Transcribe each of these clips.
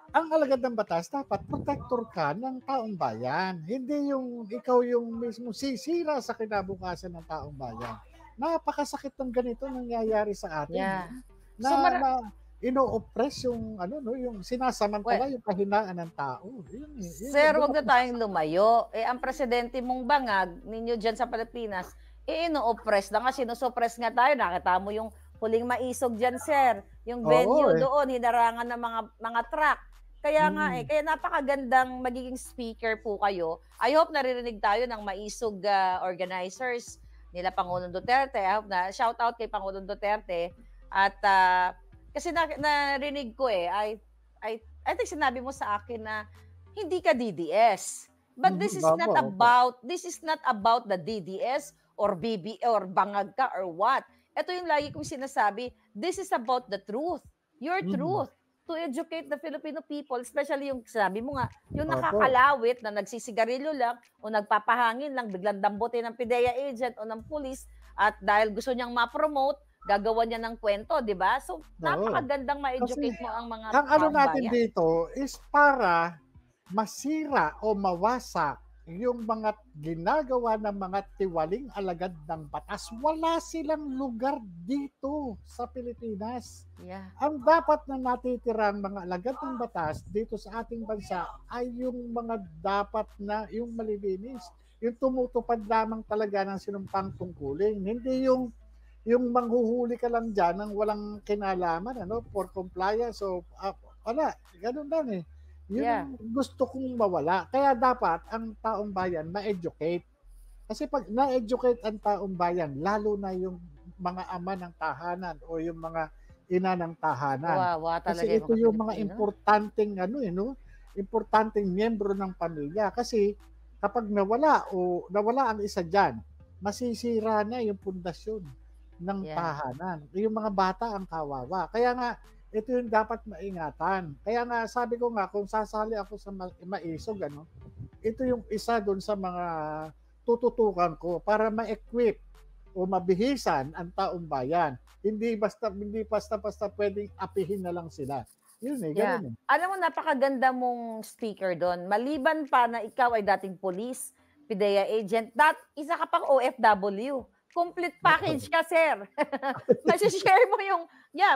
ang alagad ng batas dapat protector ka ng taong bayan. Hindi yung ikaw yung mismo sisira sa kinabukasan ng taong bayan. Napakasakit ng ganito nangyayari sa atin, Yeah. na So na ino-oppress yung ano no, yung well, sinasamantala yung kahinaan ng tao. Yun sir, doon 'wag ako na tayong lumayo. Eh, ang presidente mong bangag ninyo diyan sa Pilipinas, eh, ino-oppress na nga, sino-suppress nga tayo. Nakita mo yung huling maisog diyan, sir, yung oo, venue eh. doon hinarangan ng mga truck. Kaya nga, eh, Mm. kaya napakagandang magiging speaker po kayo. I hope naririnig tayo ng maisog, organizers nila Pangulong Duterte. I hope na shout out kay Pangulong Duterte at, kasi narinig ko, eh, I think sinabi mo sa akin na hindi ka DDS. But Mhm, opo, opo. this is not about the DDS or BB or bangag ka or what. Ito yung lagi kong sinasabi, this is about the truth, your Mhm, truth, to educate the Filipino people, especially yung sabi mo nga, yung opo. nakakalawit na nagsisigarilyo lang o nagpapahangin lang, biglang dambutin ng PIDEA agent o ng police at dahil gusto niyang ma-promote, gagawa niya ng kwento, di ba? So, Oo. napakagandang Kasi ma-educate mo ang mga ang ano taong natin bayan. dito is para masira o mawasak yung mga ginagawa ng mga tiwaling alagad ng batas. Wala silang lugar dito sa Pilipinas. Yeah. Ang dapat na natitirang mga alagad ng batas dito sa ating bansa ay yung mga dapat na yung malilinis. Yung tumutupad lamang talaga ng sinumpang tungkulin. Hindi yung manghuhuli ka lang diyan ng walang kinalaman ano for compliance. So wala, ganun lang eh. Yun ang Yeah. gusto kong mawala. Kaya dapat ang taong bayan ma-educate. Kasi pag na-educate ang taong bayan, lalo na yung mga ama ng tahanan o yung mga ina ng tahanan. Kawawa talaga Kasi yung ito mga yung mga Pilipino. importanteng ano eh, no? Importanteng miyembro ng pamilya. Kasi kapag nawala ang isa diyan, masisira na yung pundasyon ng Yeah. tahanan. Yung mga bata ang kawawa. Kaya nga ito yung dapat maingatan. Kaya nga sabi ko nga kung sasali ako sa maisog ano, ito yung isa doon sa mga tututukan ko para ma-equip o mabihisan ang taong bayan. Hindi basta pwedeng apihin na lang sila. Yun eh, Yeah. ganun eh. Alam mo napakaganda mong speaker dun. Maliban pa na ikaw ay dating police, PIDEA agent, isa ka pang OFW. Complete package ka, sir. Masi-share mo yung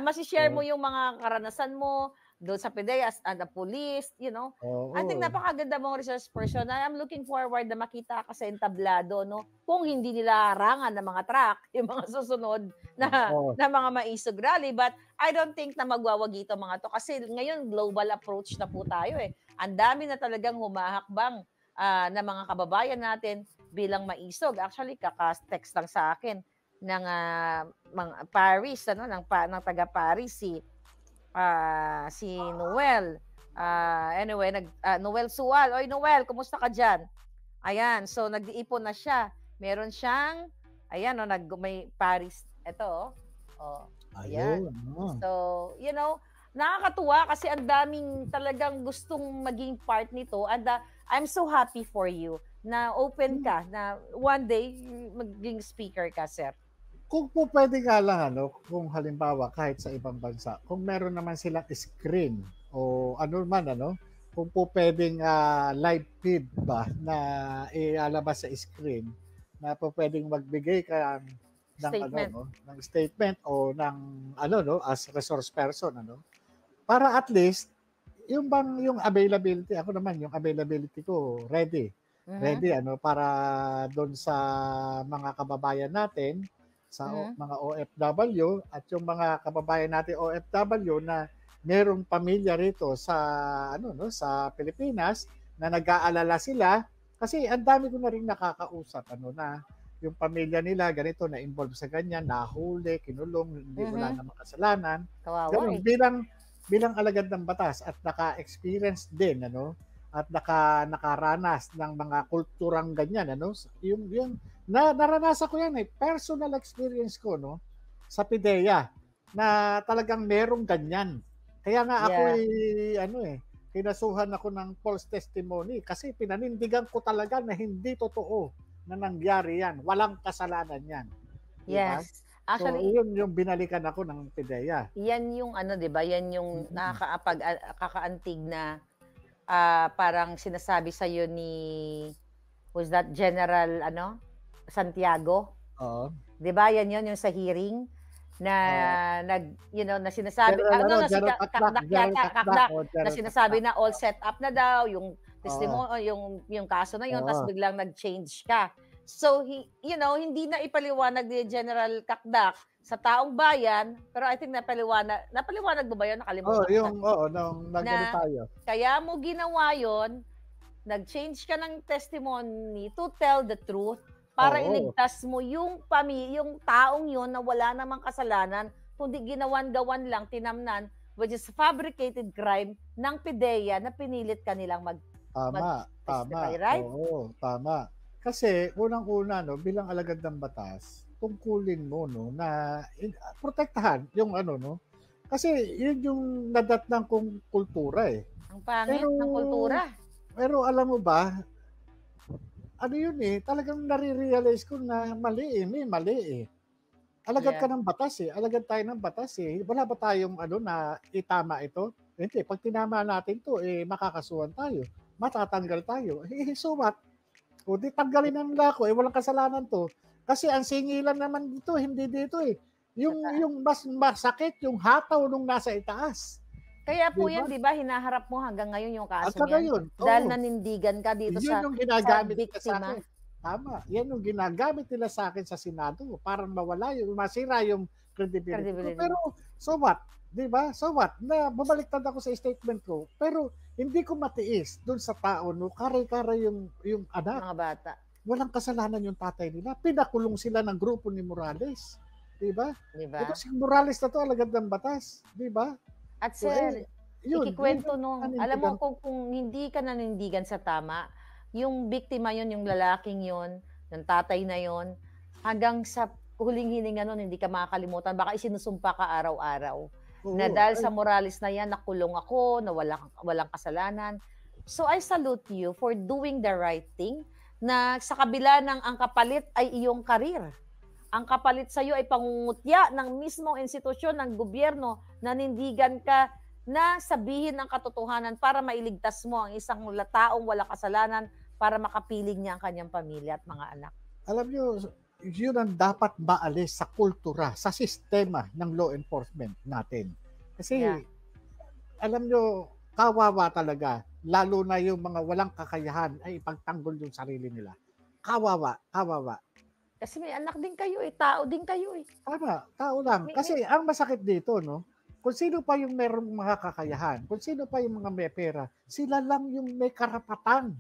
masi-share mo Oo. yung mga karanasan mo doon sa PIDEA as a police, you know. I think Oo. napakaganda mong resource person. I am looking forward na makita ka sa entablado, no? Kung hindi nila harangan ng mga truck, yung mga susunod Oo. na mga maisog rally. But I don't think na magwawagi ito mga to kasi ngayon global approach na po tayo eh. Ang dami na talagang humahakbang na mga kababayan natin bilang maisog. Actually, kaka-text lang sa akin ng mga Paris, ng taga Paris si Noel. Anyway, Noel Sual. Oy Noel, kumusta ka diyan? Ayan, so nag-iipon na siya. Meron siyang ayan may Paris ito. Oh, ayan. Ayun. Oo. So, nakakatuwa kasi ang daming talagang gustong maging part nito and I'm so happy for you na open ka na one day maging speaker ka, sir. Kung po pwede nga lang ano, kung halimbawa kahit sa ibang bansa, kung meron naman silang screen o ano man ano, kung po pwedeng live feed ba na ilalabas sa screen na po pwedeng magbigay ka ng ano Statement. no, ng statement o ng ano no as resource person ano. Para at least yung availability ako naman yung availability ko ready. Mhm. Ready ano para doon sa mga kababayan natin sa Mhm. mga OFW at yung mga kababayan natin OFW na merong pamilya rito sa ano no sa Pilipinas na nag-aalala sila kasi ang dami ko na rin nakakausap ano na yung pamilya nila ganito na involved sa ganyan, nahuli, kinulong, hindi wala Mhm. namang kasalanan. Kawawa Ganun eh. bilang alagad ng batas at naka-experience din ano at nakaranas ng mga kulturang ganyan ano yung naranasan ko yan eh personal experience ko no sa PIDEA na talagang merong ganyan kaya nga ako Yeah. ano eh kinasuhan ako ng false testimony kasi pinanindigan ko talaga na hindi totoo na nangyari yan walang kasalanan yan di ba. Yes. So, Actually, yun yung binalikan ako ng PIDEA. yan yung ano, 'di ba? Yan yung kakaantig na parang sinasabi sa ni was that General ano Santiago, Oo. 'di ba? Yan yung sa hearing na na sinasabi General no, ano, no, si General Kakdak, Kakdak General yata, Kakdak, Kakdak, o na General sinasabi Kakdak. na all set up na daw yung Oo. yung kaso na yun, tapos Oo. biglang nag-change ka. So, hindi na ipaliwanag ni General Kakdak sa taong bayan, pero I think napaliwanag mo ba yun? Oo, Nakalimutan ko na. nung nag-ano Na tayo. kaya mo ginawa yon, nag-change ka ng testimony to tell the truth para Oo. iligtas mo yung yung taong yon na wala namang kasalanan, kundi ginawan-gawan lang, tinamnan, which is fabricated crime ng PIDEA na pinilit kanilang Tama, mag-testify, tama. right? Oo, tama. Kasi unang-una, no, bilang alagad ng batas, tungkulin mo, no, na protektahan yung ano, no. Kasi yun yung nadatnang kong kultura, eh. Ang pangit Pero, ng kultura. alam mo ba, ano yun, eh, talagang nare-realize ko na mali, mali, eh. Alagad ka Yeah. ng batas, eh. Alagad tayo ng batas, eh. Wala ba tayong ano na itama ito? Hindi, pag tinama natin 'to, eh, makakasuhan tayo, matatanggal tayo. Eh, so what? O di tanggalin na nila ako, eh, walang kasalanan 'to. Kasi ang singilan naman dito, hindi dito, eh. Yung mas masakit yung hataw nung nasa itaas, Kaya 'di po ba? yan, 'di ba, hinaharap mo hanggang ngayon yung At kasong saka yan yun, dahil oo. nanindigan ka dito Yun yung sa ginagamit nila biktima. sa'kin. Tama, yan yung ginagamit nila sa'kin sa Senado para masira yung credibility ko. Credibility Pero mo. so what, 'di ba? So what, na bumaliktad ako sa statement ko, pero hindi ko matiis dun sa tao 'no, kare-kare yung anak. Mga bata, Walang kasalanan yung tatay nila, pinakulong sila ng grupo ni Morales, 'di ba? 'di Ito ba? si Morales na 'to alagad ng batas, 'di ba? At So, sir, yun ikikwento yung nung alam mo panindigan. kung hindi ka nanindigan sa tama, yung biktima yun, yung lalaking yun, yung tatay na yun, hanggang sa huling hininga nun hindi ka makakalimutan, baka isinusumpa ka araw-araw, na Oo, dahil ay sa moralis na yan nakulong ako, na walang kasalanan. So I salute you for doing the right thing, na sa kabila ng ang kapalit ay iyong karir. Ang kapalit sa iyo ay pangungutya ng mismong institusyon ng gobyerno, nanindigan ka na sabihin ang katotohanan para mailigtas mo ang isang taong walang kasalanan para makapiling niya ang kanyang pamilya at mga anak. alam niyo, yun ang dapat maalis sa kultura, sa sistema ng law enforcement natin. Kasi, Yeah. alam niyo, kawawa talaga. Lalo na yung mga walang kakayahan ay ipagtanggol yung sarili nila. Kawawa, kawawa. Kasi may anak din kayo eh, tao din kayo eh. Tama, tao lang. May Kasi ang masakit dito, no, kung sino pa yung merong mga kakayahan, kung sino pa yung mga may pera, sila lang yung may karapatan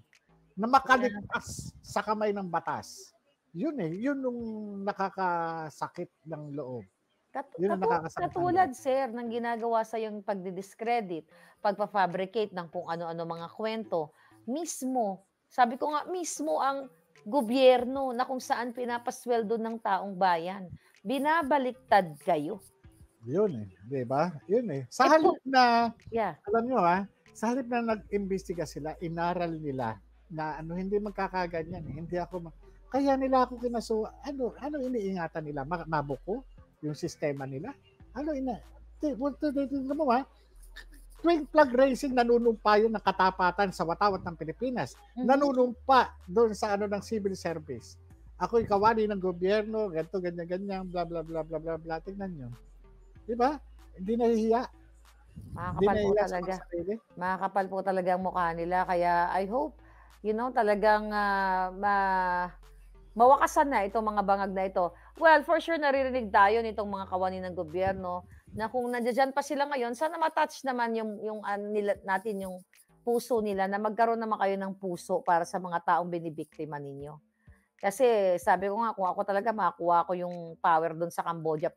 na makaligtas sa kamay ng batas. Yun eh, yun yung nakakasakit ng loob. Yun ang nakakasakit ng Katulad, loob. sir, ng ginagawa sa yung pagdi-discredit, pagpa-fabricate ng kung ano-ano mga kwento, mismo, sabi ko nga, mismo ang gobyerno na kung saan pinapasweldo ng taong bayan, binabaliktad kayo. Yun eh, di ba? Yun eh. Sa Eh, halip na, Yeah. alam nyo sa halip na nag-imbestiga sila, inaral nila na hindi magkakaganyan eh. Hindi ako, kaya nila ako ano iniingatan nila? Mabuko yung sistema nila? Ano tingnan mo tuwing flag raising, nanunumpa yun ng katapatan sa watawat ng Pilipinas. Nanunumpa doon sa ng civil service. Ako'y kawani ng gobyerno, ganito, ganyan, bla bla bla bla bla bla. Tingnan nyo. Di ba? Hindi nahihiya. Hindi Makakapal po nahihiya sa talaga. mga sarili. Makakapal po talaga ang mukha nila. Kaya I hope, talagang mawakasan na itong mga bangag na ito. Well, for sure naririnig tayo nitong mga kawani ng gobyerno na kung nandiyan pa sila ngayon, sana matouch naman natin yung puso nila, na magkaroon naman kayo ng puso para sa mga taong binibiktima ninyo. Kasi sabi ko nga, kung ako talaga makakuha ko yung power doon sa Cambodia,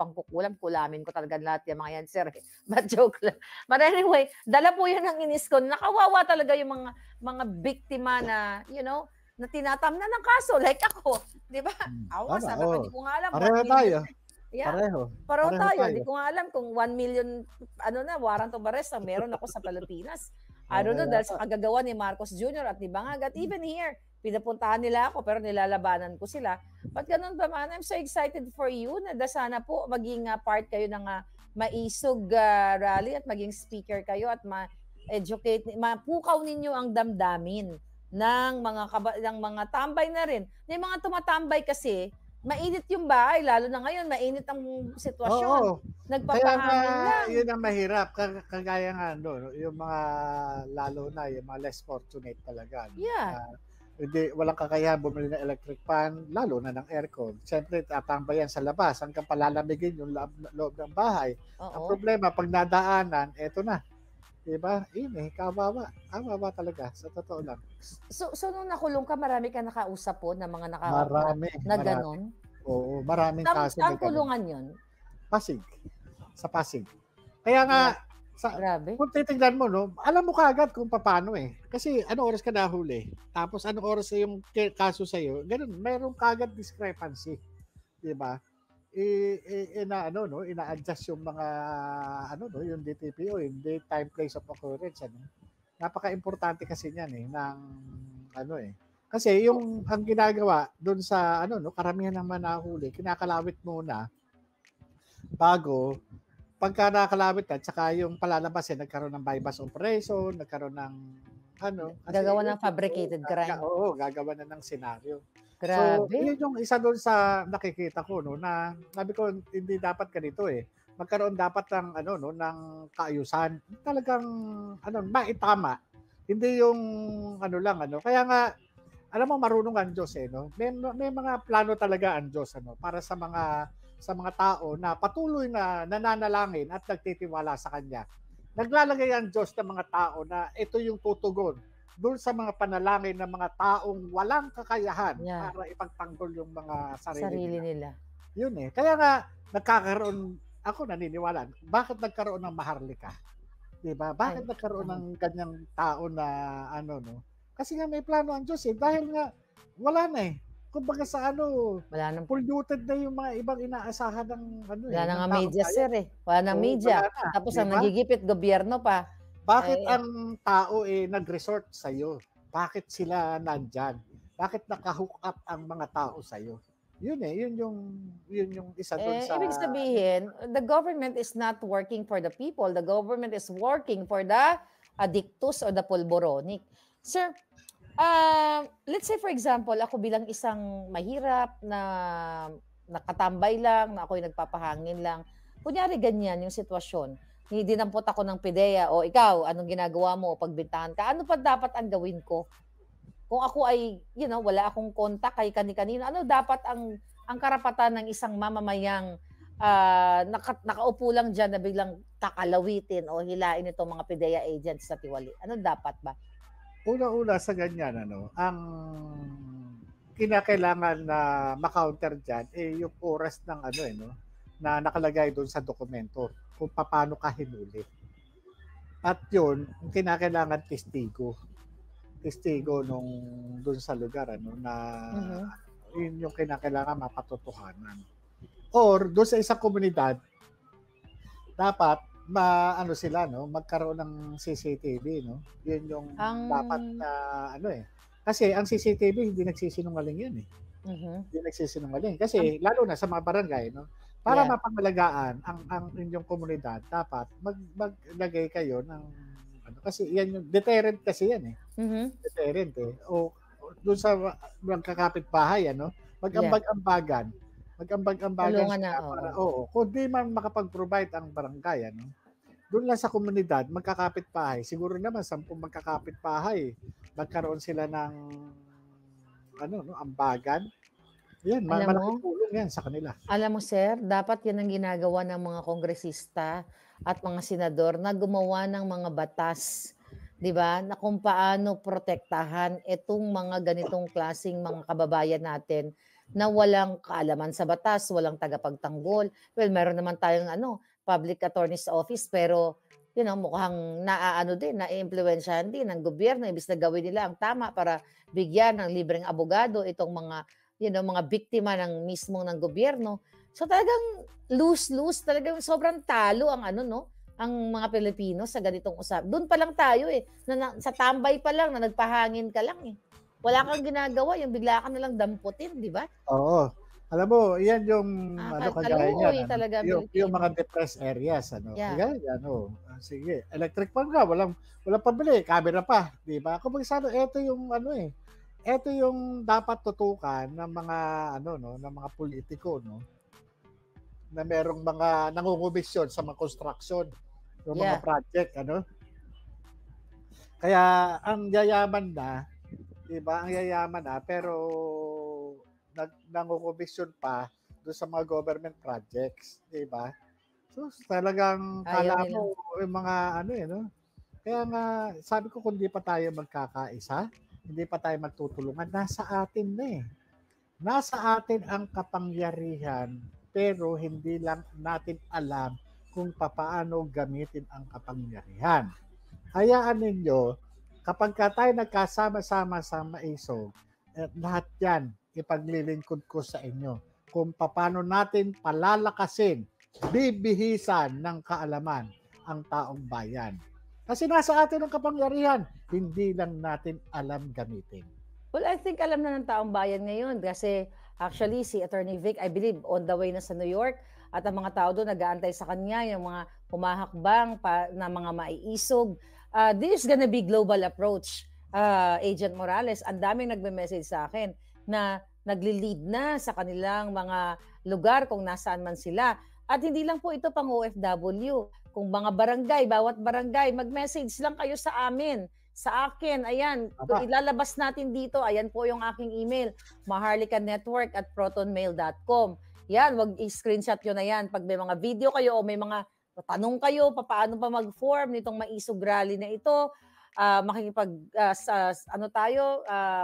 kulamin ko talaga lahat yung mga yan, sir. But joke lang. But anyway, dala po yun ang inis ko. Nakawawa talaga yung mga biktima na, na tinatamnan ng kaso, like ako. Di ba? Awa, sabi ko, hindi ko nga alam. Pareho tayo. Yeah. Pareho tayo. Hindi ko nga alam kung 1 million, warrant of arrest ang meron ako sa Pilipinas. I don't know, dahil sa kagagawa ni Marcos Jr. at ni Bangag. At even here, pinapuntahan nila ako pero nilalabanan ko sila. But ganun pa man, I'm so excited for you na sana po maging part kayo ng maisog rally at maging speaker kayo at ma-educate, mapukaw ninyo ang damdamin ng mga tambay na rin. Yung mga tumatambay kasi, mainit yung bahay, lalo na ngayon, mainit ang sitwasyon. Oo. Kaya Nagpapahangin lang. yun ang mahirap. Kagaya nga, yung mga, lalo na, yung mga less fortunate talaga. Yeah. Hindi, walang kakayahan bumili ng electric fan, lalo na ng aircon. Siyempre, tatambayan sa labas hanggang palalamigin yung loob ng bahay. Oo. Ang problema, pag nadaanan, eto na. Diba? Kawawa. Kawawa talaga, sa totoo lang. So nung nakulong ka, marami ka nakausap po na mga Marami. na ganon? Oo, maraming kaso. Saan kulungan yun? Pasig. Sa Pasig. Kaya nga, grabe. Kung titignan mo, no, alam mo kaagad kung paano eh. Kasi ano oras ka nahuli, tapos anong oras yung kaso sa'yo, ganun, mayroong kaagad discrepancy. Diba? Ina-adjust yung mga, yung DTPO, yung date, time, place of occurrence. Napaka-importante kasi niyan ng, kasi ang ginagawa doon sa, karamihan ng manahuli, kinakalawit muna bago pagka nakakalawit na, tsaka yung palalabasin, nagkaroon ng bypass operation, nagkaroon ng gagawa ng fabricated crime. Oo, gagawa na ng senaryo. Grabe. So, yun yung isa doon sa nakikita ko, na sabi ko, hindi dapat ganito eh. Magkaroon dapat ng, ng kaayusan. Talagang, maitama. Hindi yung, Kaya nga, alam mo, marunong ang Diyos eh, no? May mga plano talaga ang Diyos, para sa mga tao na patuloy na nananalangin at nagtitiwala sa Kanya. Naglalagay ang Diyos ng mga tao na ito yung tutugon doon sa mga panalangin ng mga taong walang kakayahan para ipagtanggol yung mga sarili nila. Yun eh. Kaya nga, ako naniniwala, bakit nagkaroon ng Maharlika? Diba? Bakit nagkaroon ng ganyang tao na Kasi nga may plano ang Diyos eh. Dahil nga, wala na eh. Kumbaga sa polluted na yung mga ibang inaasahan ng wala na nga media, sir eh. Wala na media. Tapos ang nagigipit, gobyerno pa. Bakit ang tao nag-resort sa'yo? Bakit sila nandyan? Bakit naka-hook up ang mga tao sa'yo? Yun yung isa doon sa... Ibig sabihin, the government is not working for the people. The government is working for the addictus or the pulboronic. Sir, let's say for example, ako bilang isang mahirap na nakatambay lang, na ako'y nagpapahangin lang. Kunyari ganyan yung sitwasyon. Dinampot ako ng PIDEA o ikaw, anong ginagawa mo o pagbintahan ka? Ano pa dapat ang gawin ko? Kung ako ay, wala akong kontak kay kani-kanino, ano dapat ang karapatan ng isang mamamayang nakaupo lang dyan na biglang kakalawitin o hilain itong mga PIDEA agents sa tiwali? Ano dapat ba? Una-una sa ganyan, ang kinakailangan na ma-counter dyan yung oras ng na nakalagay doon sa dokumento kung paano ka hinuli. At yun, kinakailangan testigo nung doon sa lugar na yun yung kinakailangan mapatotohanan. Or doon sa isang komunidad, dapat magkaroon ng CCTV, no? Yun yung dapat na kasi ang CCTV hindi nagsisinungaling yun eh. Hindi nagsisinungaling kasi lalo na sa mga barangay, no? Para mapangalagaan ang inyong komunidad, dapat maglagay kayo ng kasi yan yung deterrent kasi yan eh. Deterrent eh. O doon sa magkakapit-bahay mag-ambag-ambagan. Mag-ambag-ambagan para kung di man makapag-provide ang barangay doon lang sa komunidad, magkakapit-bahay. Siguro naman 10 magkakapit-bahay. Magkaroon sila ng ambagan. Yan, malaking tulong yan sa kanila. Alam mo, sir, dapat yan ang ginagawa ng mga kongresista at mga senador na gumawa ng mga batas, di ba, na kung paano protektahan itong mga ganitong klaseng mga kababayan natin na walang kaalaman sa batas, walang tagapagtanggol. Well, meron naman tayong public attorney's office, pero mukhang na-impluwensyahan din ng gobyerno, ibig na gawin nila ang tama para bigyan ng libreng abogado itong mga mga biktima ng mismong ng gobyerno. So talagang lose-lose, talagang sobrang talo ang ang mga Pilipino sa ganitong usap. Doon pa lang tayo sa tambay pa lang na nagpahangin ka lang eh. wala kang ginagawa, yung bigla ka nalang damputin, di ba? Oo. Alam mo, yan yung kagaya Kaluoy niyan, talaga ang yung mga Pilipino. depressed areas, Yeah. kagaya yan, sige, electric fan nga, walang pabili, camera pa, di ba? Kumbaga sana, ito yung dapat tutukan ng mga, ng mga politiko, na merong mga nangungumisyon sa mga construction, yung mga Yeah. project, Kaya, ang yayaman na, di ba? Ang yayaman na, pero nangungumisyon pa doon sa mga government projects, di ba? So, talagang Ayaw kala nilang. mo yung mga Kaya nga, sabi ko kung di pa tayo magkakaisa, hindi pa tayo magtutulungan, nasa atin na eh. Nasa atin ang kapangyarihan, pero hindi lang natin alam kung papaano gamitin ang kapangyarihan. Hayaan ninyo, kapag tayo nagkasama-sama sa maisog, lahat yan ipaglilingkod ko sa inyo kung paano natin palalakasin, bibihisan ng kaalaman ang taong bayan. Kasi nasa atin ang kapangyarihan, hindi lang natin alam gamitin. Well, I think alam na ng taong bayan ngayon kasi actually si Attorney Vic, I believe, on the way na sa New York at ang mga tao doon nag-aantay sa kanya, yung mga humahakbang na mga maiisog. This is gonna be global approach, Agent Morales. Ang daming nagme-message sa akin na nagli-lead na sa kanilang mga lugar kung nasaan man sila. At hindi lang po ito pang OFW. Kung mga barangay, bawat barangay, mag-message lang kayo sa amin. Sa akin, ayan, ilalabas natin dito. Ayan po yung aking email, maharlikanetwork@protonmail.com. Yan, wag i-screenshot yun na yan. Pag may mga video kayo o may mga tanong kayo, paano pa mag-form nitong maisog rally na ito,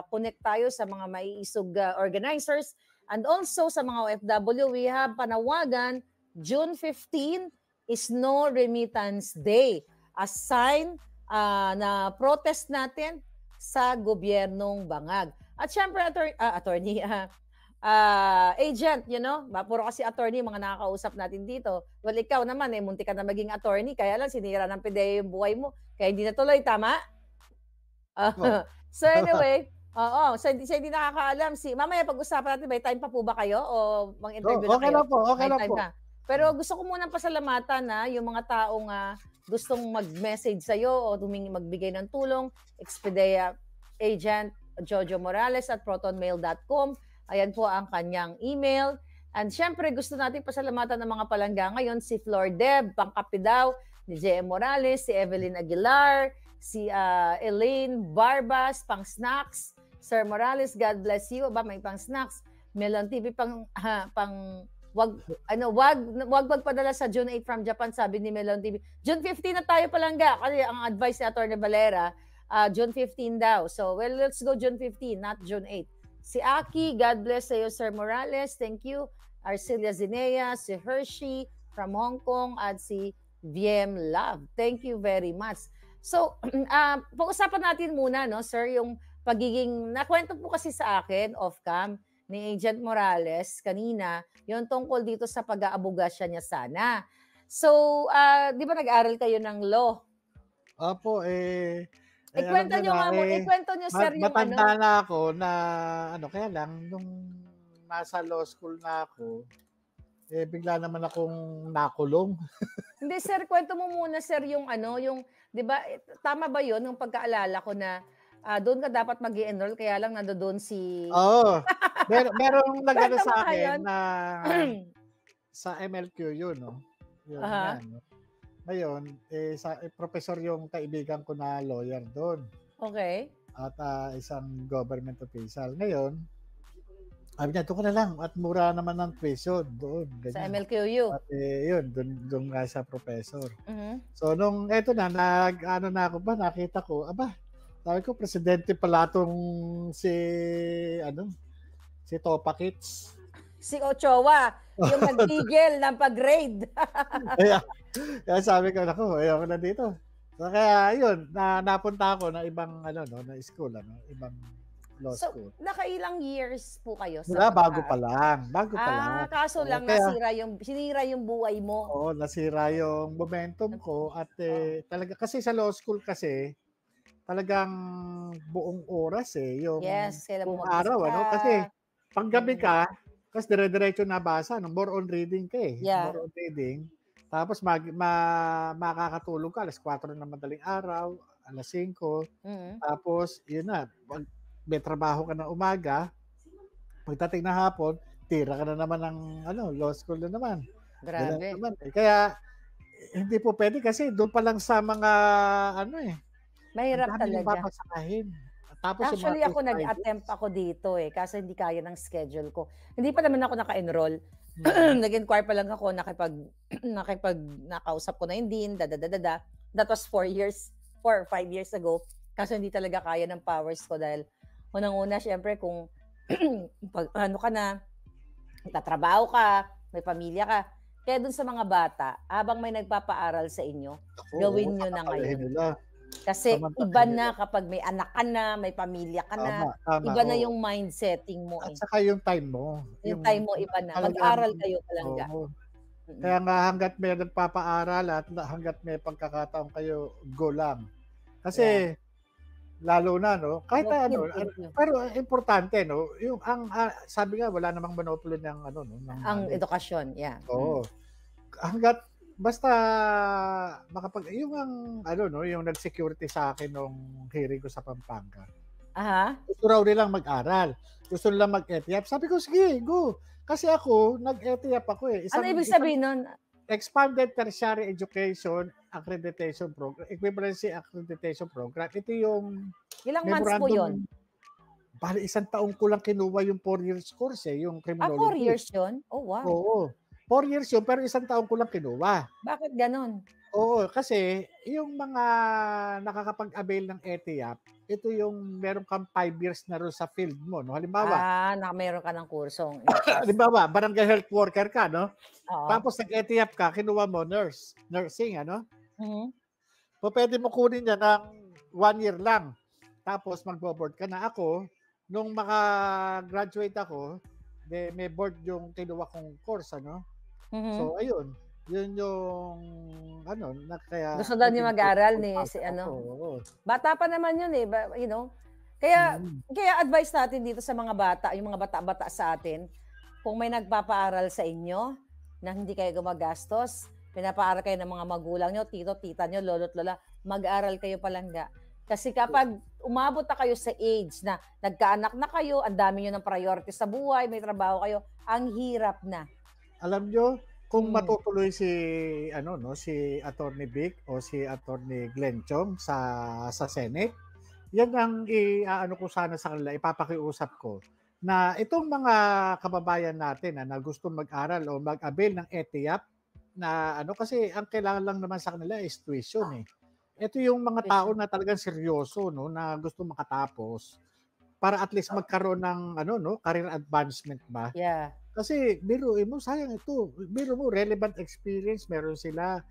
connect tayo sa mga maiisog organizers. And also sa mga OFW, we have panawagan, June 15 is No Remittance Day. A sign na protest natin sa gobyernong bangag. At syempre, agent, puro kasi attorney mga nakakausap natin dito. Well, ikaw naman, munti ka na maging attorney, kaya lang sinira ng PDEA yung buhay mo, kaya hindi natuloy, tama? So anyway, so hindi nakakaalam. Mamaya pag-usapan natin, may time pa po ba kayo? O mang-interview na kayo? Okay lang po, okay lang po. Pero gusto ko munang pasalamatan yung mga taong gustong mag-message sa'yo o magbigay ng tulong, Expedia Agent Jojo Morales at protonmail.com. Ayan po ang kanyang email. And syempre, gusto natin pasalamatan ng mga palangga ngayon, si Flor Deb, pangkapidaw, ni J.M. Morales, si Evelyn Aguilar, si Elaine Barbas, pang snacks, Sir Morales, God bless you. May pang snacks. Melon TV, wag magpadala sa June 8 from Japan, sabi ni Melon TV. June 15 na tayo palangga kasi ang advice ni Atty. Valera, June 15 daw. So, well, let's go June 15, not June 8. Si Aki, God bless sa iyo, Sir Morales. Thank you. Arcelia Zinea, si Hershey from Hong Kong, at si VM Love. Thank you very much. So, pag-usapan natin muna, sir, yung pagiging, nakwento po kasi sa akin, off-cam, ni Agent Morales kanina, yung tungkol dito sa pag-aabogasya niya sana. So, di ba nag-aral kayo ng law? Opo, ikwento nyo, sir, yung matanda na ako na, kaya lang, nung nasa law school na ako, bigla naman akong nakulong. Hindi, sir, kwento mo muna, sir, yung di ba, tama ba yun, yung pagkaalala ko na, doon ka dapat mag-i-enroll, kaya lang nandoon si... Oo. Merong nagano sa akin na sa MLQ yun, Yun, yan, Ngayon, professor yung kaibigan ko na lawyer doon. Okay. At isang government official. Ngayon, sabi niya, doon ka na lang at mura naman ng tuition doon. Ganyan. Sa MLQU. At yun, doon nga sa professor. So, nung eto na, nakita ko, sabi ko, presidente pala itong si Topakits. Si Ochoa, yung nagtigil ng pag-grade. kaya sabi ko, ayoko na dito. So, kaya yun, napunta ako na ibang, na school, ibang law school. So, nakailang years po kayo? Bago pa lang. Kaso lang sinira yung buhay mo. Oo, nasira yung momentum ko at talaga, kasi sa law school kasi, talagang buong oras yung Yes, kailan mo buong araw, magbasa. Kasi paggabi Mm. ka, kasi dire-diretso nabasa, more on reading ka Yeah. more on reading. Tapos makakatulog ka 4:00 ng madaling araw, 5:00. Mm. Tapos yun na, pag may trabaho ka ng umaga, pagdating ng hapon, tira ka na naman ng law school na naman. Gano'n Grabe. naman, Kaya hindi po puwede kasi do'n pa lang sa mga ang Mahirap dami niyong talaga. babasahin. Tapos yung mga Actually, case ako nag-attempt studies. ako dito, kaso hindi kaya ng schedule ko. Hindi pa naman ako naka-enroll. Mm. Nag-inquire pa lang ako, nakausap ko na yung dean, da. That was 4 years, 4 or 5 years ago. Kaso hindi talaga kaya ng powers ko dahil unang-una siyempre kung ano ka na, nagtatrabaho ka, may pamilya ka. Kaya dun sa mga bata, habang may nagpapaaral sa inyo, Naku, oo, gawin niyo na samantalahin ngayon. nila. Kasi iba Samantalahin nila. na kapag may anak ka na, may pamilya ka na, Tama, iba na oo. yung mind setting mo, At saka yung time mo, Yung yung time mo iba na. talagang Mag-aral kayo palangga. oo. Mm. Kaya nga hangga't may nagpapaaral at hangga't may pagkakataon kayo, go lang. Yeah. Kasi lalo na kahit Go kid, thank you. pero importante yung sabi nga wala namang monopoly ng ng Ang knowledge. edukasyon, yeah. Oo. Hangga't basta yung yung nag-security sa akin nung hearing ko sa Pampanga. Aha. Gusto raw nilang mag-aral. Gusto nilang mag-ETIAP. Sabi ko, sige, go. Kasi ako, nag-ETIAP ako Ano Isang ibig sabihin nun? Expanded Tertiary Education Accreditation Program, Equivalency Accreditation Program. Ito yung Ilang months po memorandum. yun? Bali, 1 taon ko lang kinuha yung 4 years course yung 4 criminology. years yun? Oh, wow. Oo. 4 years yun, pero 1 taon ko lang kinuha. Bakit ganon? Oo, kasi yung mga nakakapag-avail ng ETIAP, ito yung meron kang 5 years na ron sa field mo. Halimbawa, Meron ka ng kursong halimbawa, barangay health worker ka, Oo. Tapos nag-ETIAP ka, kinuha mo nursing, Mhm. Pwede mo kunin yan ng 1 year lang. Tapos magbo-board ka na. Ako, nung maka-graduate ako, may board yung kinuha kong course, Mhm. So, ayun. Yun yung kaya Gusto daw niya naging mag-aral ni si consultant ako. Oo. Bata pa naman yun Kaya Mm. kaya advice natin dito sa mga bata, yung mga bata-bata sa atin, kung may nagpapaaral sa inyo na hindi kayo gumagastos, pinapaaral kayo ng mga magulang nyo, tito, tita nyo, lolo't lola, mag-aral kayo palangga. Kasi kapag umabot na kayo sa age na nagkaanak na kayo, ang dami nyo ng priority sa buhay, may trabaho kayo, ang hirap na. Alam nyo, kung Mm. matutuloy si si Attorney Vic o si Attorney Glenn Chong sa Senate, yan ang ko sana sa kanila, ipapakiusap ko na itong mga kababayan natin na gusto mag-aral o mag-avail ng ETIAP na kasi ang kailangan lang naman sa kanila is tuition Ito yung mga tao na talagang seryoso na gusto makatapos para at least magkaroon ng career advancement ba. Yeah. Kasi biruin mo, sayang ito. Biro mo, relevant experience meron sila.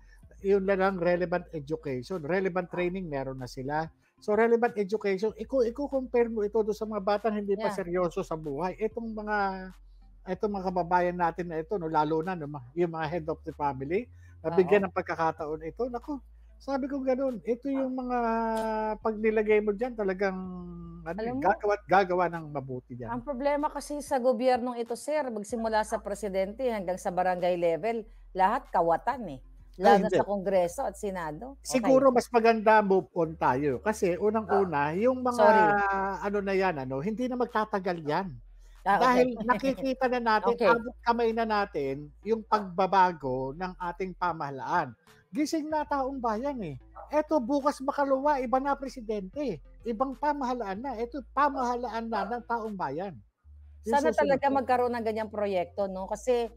Yun lang, relevant education. Relevant training meron na sila. So, relevant education, i-compare mo ito doon sa mga batang hindi pa Yeah. seryoso sa buhay. Itong mga kababayan natin na ito, lalo na yung mga head of the family, nabigyan ng pagkakataon ito. Naku, sabi ko gano'n, ito yung mga pag nilagay mo dyan, talagang gagawa ng mabuti dyan. Ang problema kasi sa gobyernong ito, sir, magsimula sa presidente hanggang sa barangay level, lahat kawatan Lalo na hindi. sa Kongreso at Senado. Okay. Siguro mas maganda move on tayo kasi unang-una yung mga na yan hindi na magtatagal yan. Okay. Dahil nakikita na natin, Okay. abot kamay na natin yung pagbabago ng ating pamahalaan. Gising na taong bayan Eto bukas makalawa, iba na presidente. Ibang pamahalaan na. Eto pamahalaan na ng taong bayan. Sana talaga magkaroon ng ganyang proyekto, Kasi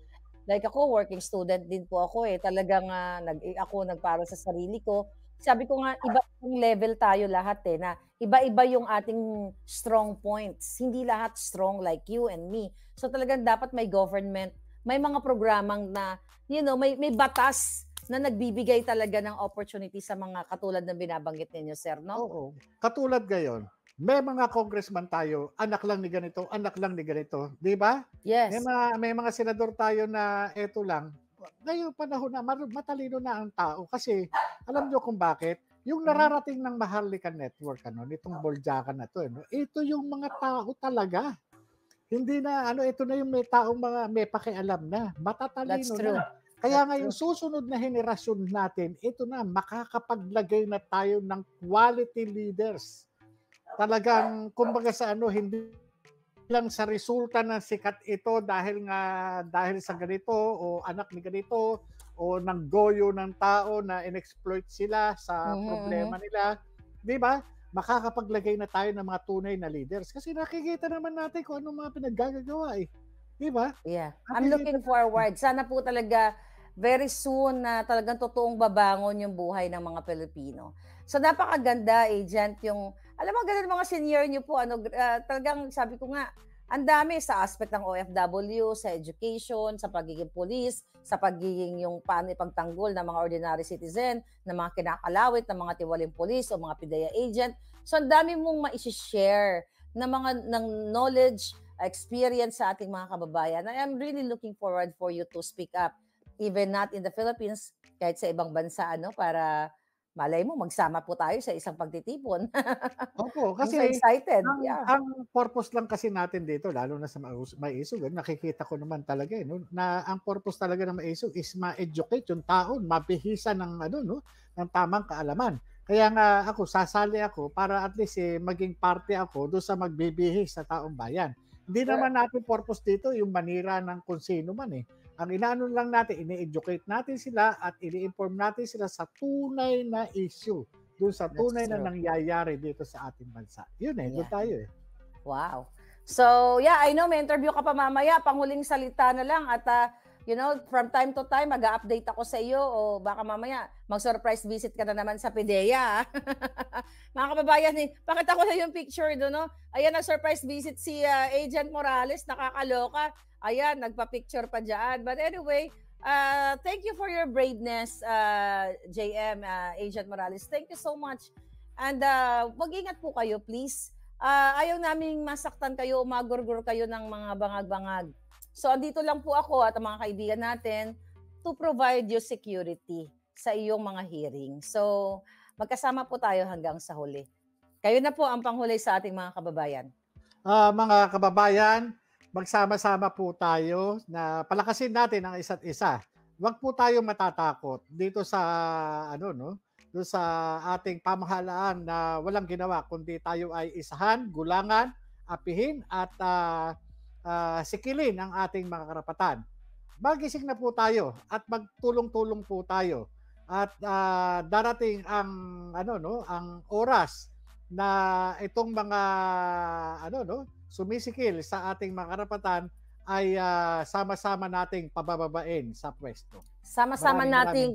like ako, working student din po ako Talagang ako nagpaaral sa sarili ko. Sabi ko nga, iba yung level tayo lahat na iba-iba yung ating strong points. Hindi lahat strong like you and me. So talagang dapat may government, may mga programang na, may batas na nagbibigay talaga ng opportunity sa mga katulad ng binabanggit ninyo, sir, no? Oo. Katulad ngayon, may mga congressman tayo, anak lang ni ganito, di ba? Yes. May mga senador tayo na eto lang. Ngayong panahon na matalino na ang tao kasi alam nyo kung bakit? Yung nararating ng Maharlika Network nitong Boljakan na 'to ito yung mga tao talaga. Hindi na ito na yung may taong mga may pakialam na, That's matatalino true. na. Kaya That's nga yung true. susunod na henerasyon natin, ito na makakapaglagay na tayo ng quality leaders. Talagang kumbaga sa hindi lang sa resulta ng sikat ito dahil sa ganito o anak ni ganito o ng goyo ng tao na inexploit sila sa Mhm. problema nila, 'di ba? Makakapaglagay na tayo ng mga tunay na leaders kasi nakikita naman natin kung anong mga pinaggagawa 'di ba? Yeah, I'm Nakikita looking natin. forward. Sana po talaga very soon na talagang totoong babangon yung buhay ng mga Pilipino. So napakaganda, agent, yung alam mo ganun mga senior niyo po talagang sabi ko nga ang dami sa aspect ng OFW, sa education, sa pagiging police, sa pagiging yung paano ipagtanggol ng mga ordinary citizen, ng mga kinakalawit, ng mga tiwaling police o mga PIDEA agent. So ang dami mong ma-share na mga ng knowledge, experience sa ating mga kababayan. I am really looking forward for you to speak up, even not in the Philippines, kahit sa ibang bansa, para malay mo, magsama po tayo sa isang pagtitipon. Opo, I'm so kasi excited. ang Yeah. ang purpose lang kasi natin dito lalo na sa Maisog nakikita ko naman talaga, 'no, na ang purpose talaga ng Maisog is ma-educate yung tao, mabihisa ng 'no, ng tamang kaalaman. Kaya nga ako sasali ako para at least, maging parte ako dun sa magbibihis sa taong bayan. Hindi Sure. naman natin purpose dito yung manira ng kung sino man, eh. Ang inaano lang natin, ini-educate natin sila at ini-inform natin sila sa tunay na issue. Dun sa That's tunay na true. nangyayari dito sa ating bansa. Yun dun Yeah. tayo Wow. So, yeah, I know may interview ka pa mamaya. Panghuling salita na lang at from time to time mag-update ako sa iyo o baka mamaya mag-surprise visit ka na naman sa PIDEA. Mga kababayan, pakita ko na yung picture doon, no? Ayan, nag-surprise visit si Agent Morales, nakakaloka. Ayan, nagpa-picture pa diyan. But anyway, thank you for your braveness, JM, Agent Morales. Thank you so much. And mag-ingat po kayo, please. Ayaw naming masaktan kayo, magurgur kayo ng mga bangag-bangag. So, andito lang po ako at ang mga kaibigan natin to provide you security sa iyong mga hearing. So, magkasama po tayo hanggang sa huli. Kayo na po ang panghuli sa ating mga kababayan. Mga kababayan, magsama-sama po tayo na palakasin natin ang isa't isa. Huwag po tayo matatakot dito sa no, doon sa ating pamahalaan na walang ginawa kundi tayo ay isahan, gulangan, apihin at sikilin ang ating mga karapatan. Magising na po tayo at magtulong-tulong po tayo. At darating ang ang oras na itong mga sumisikil sa ating mga karapatan ay sama-sama nating pabababain sa pwesto. Sama-sama Maraming nating